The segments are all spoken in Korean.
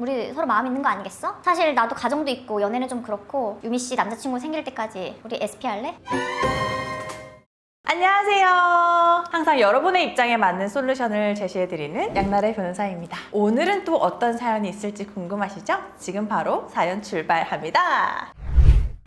우리 서로 마음 있는 거 아니겠어? 사실 나도 가정도 있고 연애는 좀 그렇고 유미 씨 남자친구 생길 때까지 우리 SP 할래? 안녕하세요. 항상 여러분의 입장에 맞는 솔루션을 제시해드리는 양나래 변호사입니다. 오늘은 또 어떤 사연이 있을지 궁금하시죠? 지금 바로 사연 출발합니다.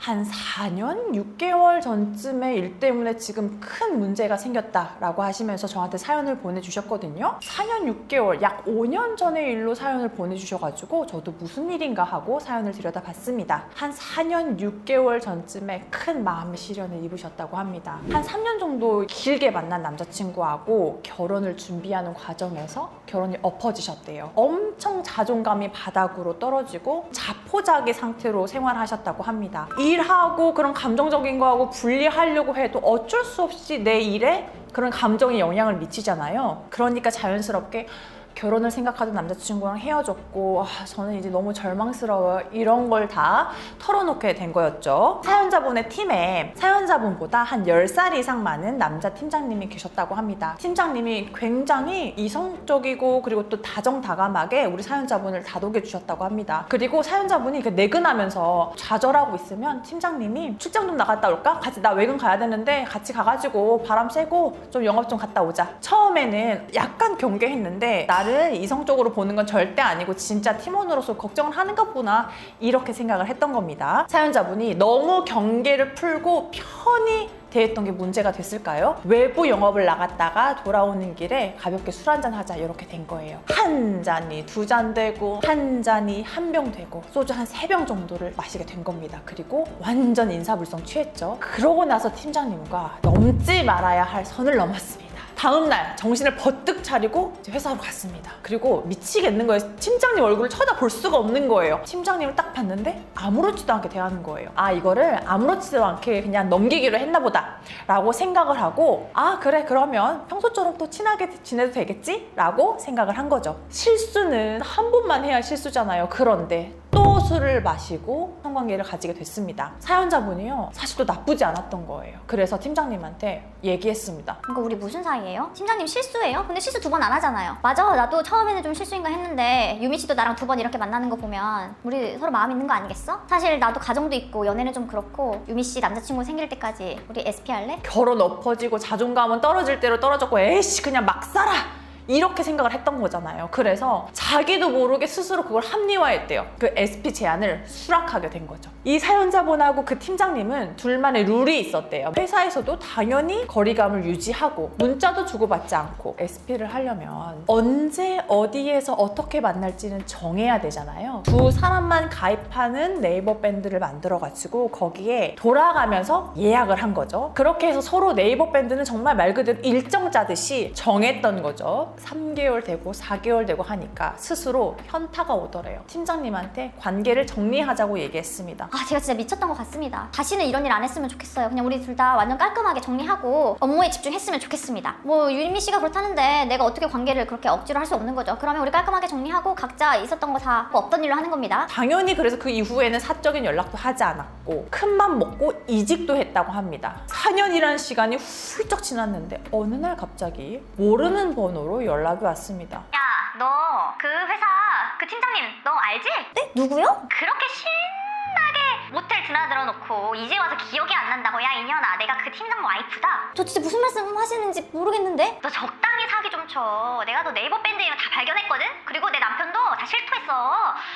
한 4년 6개월 전쯤에 일 때문에 지금 큰 문제가 생겼다라고 하시면서 저한테 사연을 보내주셨거든요. 4년 6개월, 약 5년 전의 일로 사연을 보내주셔가지고 저도 무슨 일인가 하고 사연을 들여다봤습니다. 한 4년 6개월 전쯤에 큰 마음의 시련을 입으셨다고 합니다. 한 3년 정도 길게 만난 남자친구하고 결혼을 준비하는 과정에서 결혼이 엎어지셨대요. 엄청 자존감이 바닥으로 떨어지고 자포자기 상태로 생활하셨다고 합니다. 일하고 그런 감정적인 거하고 분리하려고 해도 어쩔 수 없이 내 일에 그런 감정이 영향을 미치잖아요. 그러니까 자연스럽게 결혼을 생각하던 남자친구랑 헤어졌고 저는 이제 너무 절망스러워요. 이런 걸 다 털어놓게 된 거였죠. 사연자분의 팀에 사연자분보다 한 10살 이상 많은 남자 팀장님이 계셨다고 합니다. 팀장님이 굉장히 이성적이고 그리고 또 다정다감하게 우리 사연자분을 다독여 주셨다고 합니다. 그리고 사연자분이 내근하면서 좌절하고 있으면 팀장님이 출장 좀 나갔다 올까? 같이 나 외근 가야 되는데 같이 가가지고 바람 쐬고 좀 영업 좀 갔다 오자. 처음에는 약간 경계했는데 나를 이성적으로 보는 건 절대 아니고 진짜 팀원으로서 걱정을 하는가 보나 이렇게 생각을 했던 겁니다. 사연자분이 너무 경계를 풀고 편히 대했던 게 문제가 됐을까요? 외부 영업을 나갔다가 돌아오는 길에 가볍게 술 한잔 하자 이렇게 된 거예요. 한 잔이 2잔 되고 한 잔이 1병 되고 소주 한 3병 정도를 마시게 된 겁니다. 그리고 완전 인사불성 취했죠. 그러고 나서 팀장님과 넘지 말아야 할 선을 넘었습니다. 다음날 정신을 버뜩 차리고 회사로 갔습니다. 그리고 미치겠는 거예요. 팀장님 얼굴을 쳐다볼 수가 없는 거예요. 팀장님을 딱 봤는데 아무렇지도 않게 대하는 거예요. 이거를 아무렇지도 않게 그냥 넘기기로 했나 보다 라고 생각을 하고 그래 그러면 평소처럼 또 친하게 지내도 되겠지? 라고 생각을 한 거죠. 실수는 한 번만 해야 실수잖아요. 그런데 또 술을 마시고 성관계를 가지게 됐습니다. 사연자분이요 사실 또 나쁘지 않았던 거예요. 그래서 팀장님한테 얘기했습니다. 그러니까 우리 무슨 사이예요? 팀장님 실수예요? 근데 실수 2번 안 하잖아요. 맞아, 나도 처음에는 좀 실수인가 했는데 유미 씨도 나랑 2번 이렇게 만나는 거 보면 우리 서로 마음 있는 거 아니겠어? 사실 나도 가정도 있고 연애는 좀 그렇고 유미 씨 남자친구 생길 때까지 우리 SP 할래? 결혼 엎어지고 자존감은 떨어질 대로 떨어졌고 에이씨 그냥 막 살아 이렇게 생각을 했던 거잖아요. 그래서 자기도 모르게 스스로 그걸 합리화했대요. 그 SP 제안을 수락하게 된 거죠. 이 사연자분하고 그 팀장님은 둘만의 룰이 있었대요. 회사에서도 당연히 거리감을 유지하고 문자도 주고받지 않고 SP를 하려면 언제 어디에서 어떻게 만날지는 정해야 되잖아요. 두 사람만 가입하는 네이버 밴드를 만들어가지고 거기에 돌아가면서 예약을 한 거죠. 그렇게 해서 서로 네이버 밴드는 정말 말 그대로 일정 짜듯이 정했던 거죠. 3개월 되고 4개월 되고 하니까 스스로 현타가 오더래요. 팀장님한테 관계를 정리하자고 얘기했습니다. 제가 진짜 미쳤던 것 같습니다. 다시는 이런 일 안 했으면 좋겠어요. 그냥 우리 둘 다 완전 깔끔하게 정리하고 업무에 집중했으면 좋겠습니다. 뭐 유미 씨가 그렇다는데 내가 어떻게 관계를 그렇게 억지로 할 수 없는 거죠. 그러면 우리 깔끔하게 정리하고 각자 있었던 거 다 없던 일로 하는 겁니다. 당연히 그래서 그 이후에는 사적인 연락도 하지 않았고 큰맘 먹고 이직도 했다고 합니다. 4년이라는 시간이 훌쩍 지났는데 어느 날 갑자기 모르는 번호로 연락이 왔습니다. 야, 너 그 회사 그 팀장님 너 알지? 네? 누구요? 그렇게 신나게 모텔 드나들어 놓고 이제 와서 기억이 안 난다고. 야 이년아, 내가 그 팀장 와이프다. 저 진짜 무슨 말씀 하시는지 모르겠는데? 너 적당히 사기 좀 쳐. 내가 너 네이버 밴드 이름 다 발견했거든? 그리고 내 남편도 다 실토했어.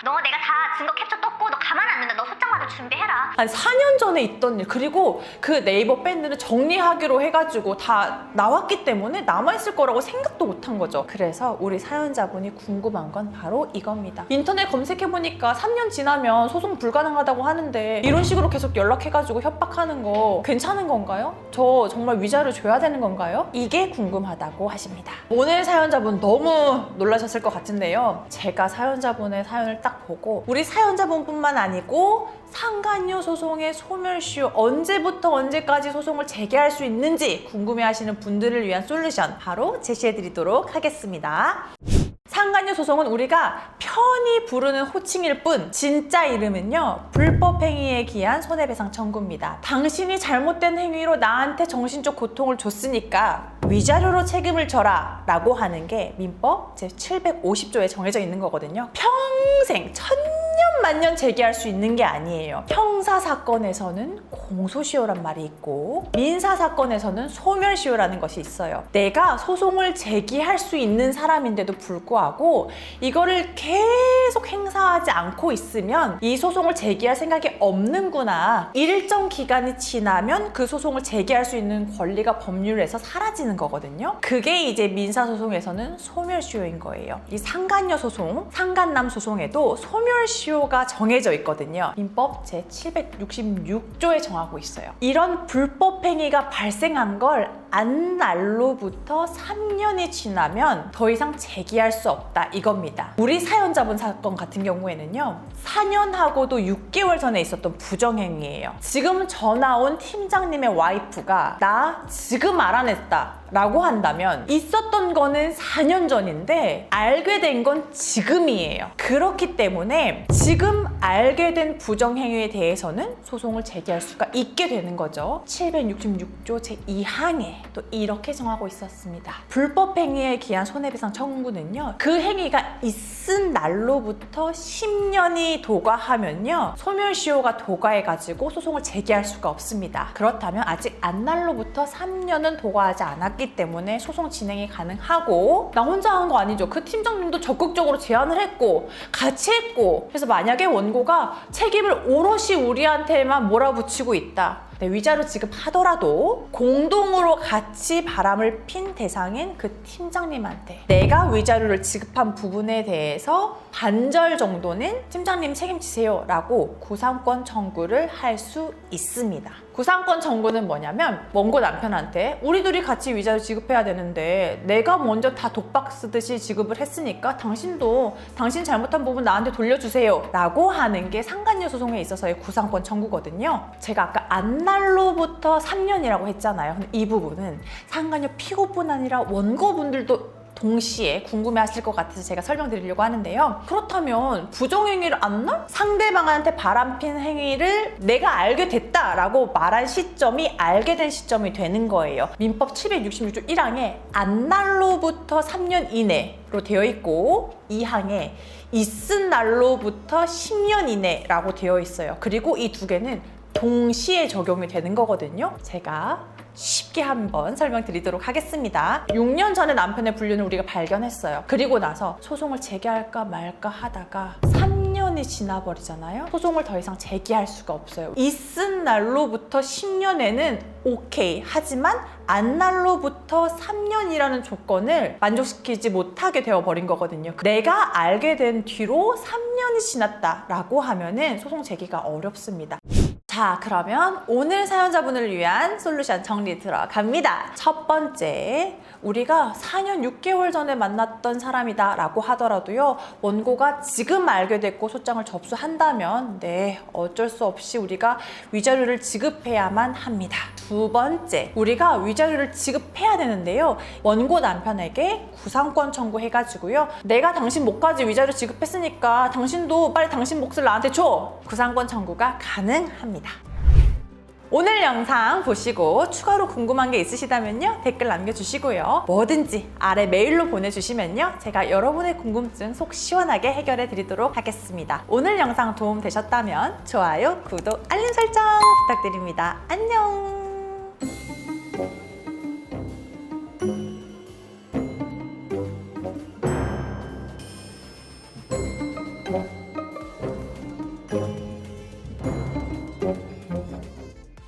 너 내가 다 증거 캡처 떴고 너 가만 안 둔다. 너 소장 받을 준비해라. 한 4년 전에 있던 일, 그리고 그 네이버 밴드를 정리하기로 해가지고 다 나왔기 때문에 남아있을 거라고 생각도 못한 거죠. 그래서 우리 사연자분이 궁금한 건 바로 이겁니다. 인터넷 검색해보니까 3년 지나면 소송 불가능하다고 하는데 이런 식으로 계속 연락해가지고 협박하는 거 괜찮은 건가요? 저 정말 위자료 줘야 되는 건가요? 이게 궁금하다고 하십니다. 오늘 사연자분 너무 놀라셨을 것 같은데요. 제가 사연자분의 사연을 딱 보고 우리 사연자분뿐만 아니고 상간녀 소송의 소멸시효 언제부터 언제까지 소송을 제기할 수 있는지 궁금해하시는 분들을 위한 솔루션 바로 제시해드리도록 하겠습니다. 상간녀 소송은 우리가 편히 부르는 호칭일 뿐 진짜 이름은요 불법행위에 기한 손해배상 청구입니다. 당신이 잘못된 행위로 나한테 정신적 고통을 줬으니까 위자료로 책임을 져라 라고 하는 게 민법 제750조에 정해져 있는 거거든요. 평생 천년만년 제기할 수 있는 게 아니에요. 형사사건에서는 공소시효란 말이 있고 민사사건에서는 소멸시효라는 것이 있어요. 내가 소송을 제기할 수 있는 사람인데도 불구하고 이거를 계속 행사하지 않고 있으면 이 소송을 제기할 생각이 없는구나. 일정 기간이 지나면 그 소송을 제기할 수 있는 권리가 법률에서 사라지는 거거든요. 그게 이제 민사소송에서는 소멸시효인 거예요. 이 상간녀 소송, 상간남 소송에도 소멸시효가 정해져 있거든요. 민법 제766조에 정하고 있어요. 이런 불법 행위가 발생한 걸 안날로부터 3년이 지나면 더 이상 제기할 수 없다 이겁니다. 우리 사연자분 사건 같은 경우에는요, 4년하고도 6개월 전에 있었던 부정행위예요. 지금 전화 온 팀장님의 와이프가 나 지금 알아냈다 라고 한다면 있었던 거는 4년 전인데 알게 된 건 지금이에요. 그렇기 때문에 지금 알게 된 부정행위에 대해서는 소송을 제기할 수가 있게 되는 거죠. 766조 제2항에 또 이렇게 정하고 있었습니다. 불법 행위에 기한 손해배상 청구는요, 그 행위가 있은 날로부터 10년이 도과하면요, 소멸시효가 도과해가지고 소송을 제기할 수가 없습니다. 그렇다면 아직 안날로부터 3년은 도과하지 않았기 때문에 소송 진행이 가능하고, 나 혼자 한 거 아니죠. 그 팀장님도 적극적으로 제안을 했고 같이 했고, 그래서 만약에 원고가 책임을 오롯이 우리한테만 몰아붙이고 있다, 위자료 지급하더라도 공동으로 같이 바람을 핀 대상인 그 팀장님한테 내가 위자료를 지급한 부분에 대해서 반절 정도는 팀장님 책임지세요 라고 구상권 청구를 할 수 있습니다. 구상권 청구는 뭐냐면, 원고 남편한테 우리 둘이 같이 위자료 지급해야 되는데 내가 먼저 다 독박 쓰듯이 지급을 했으니까 당신도 당신 잘못한 부분 나한테 돌려주세요 라고 하는 게 상간녀 소송에 있어서의 구상권 청구거든요. 제가 아까 안날로부터 3년이라고 했잖아요. 근데 이 부분은 상간녀 피고뿐 아니라 원고분들도 동시에 궁금해하실 것 같아서 제가 설명드리려고 하는데요. 그렇다면 부정행위를 안날? 상대방한테 바람핀 행위를 내가 알게 됐다라고 말한 시점이 알게 된 시점이 되는 거예요. 민법 766조 1항에 안날로부터 3년 이내로 되어 있고 2항에 있은 날로부터 10년 이내라고 되어 있어요. 그리고 이 두 개는 동시에 적용이 되는 거거든요. 제가 쉽게 한번 설명드리도록 하겠습니다. 6년 전에 남편의 불륜을 우리가 발견했어요. 그리고 나서 소송을 제기할까 말까 하다가 3년이 지나버리잖아요. 소송을 더 이상 제기할 수가 없어요. 있은 날로부터 10년에는 오케이. 하지만 안 날로부터 3년이라는 조건을 만족시키지 못하게 되어버린 거거든요. 내가 알게 된 뒤로 3년이 지났다라고 하면은 소송 제기가 어렵습니다. 자, 그러면 오늘 사연자분을 위한 솔루션 정리 들어갑니다. 첫 번째, 우리가 4년 6개월 전에 만났던 사람이다 라고 하더라도요, 원고가 지금 알게 됐고 소장을 접수한다면 네, 어쩔 수 없이 우리가 위자료를 지급해야만 합니다. 두 번째, 우리가 위자료를 지급해야 되는데요, 원고 남편에게 구상권 청구해가지고요, 내가 당신 몫까지 위자료 지급했으니까 당신도 빨리 당신 몫을 나한테 줘! 구상권 청구가 가능합니다. 오늘 영상 보시고 추가로 궁금한 게 있으시다면요, 댓글 남겨주시고요, 뭐든지 아래 메일로 보내주시면요, 제가 여러분의 궁금증 속 시원하게 해결해 드리도록 하겠습니다. 오늘 영상 도움 되셨다면 좋아요, 구독, 알림 설정 부탁드립니다. 안녕. 뭐?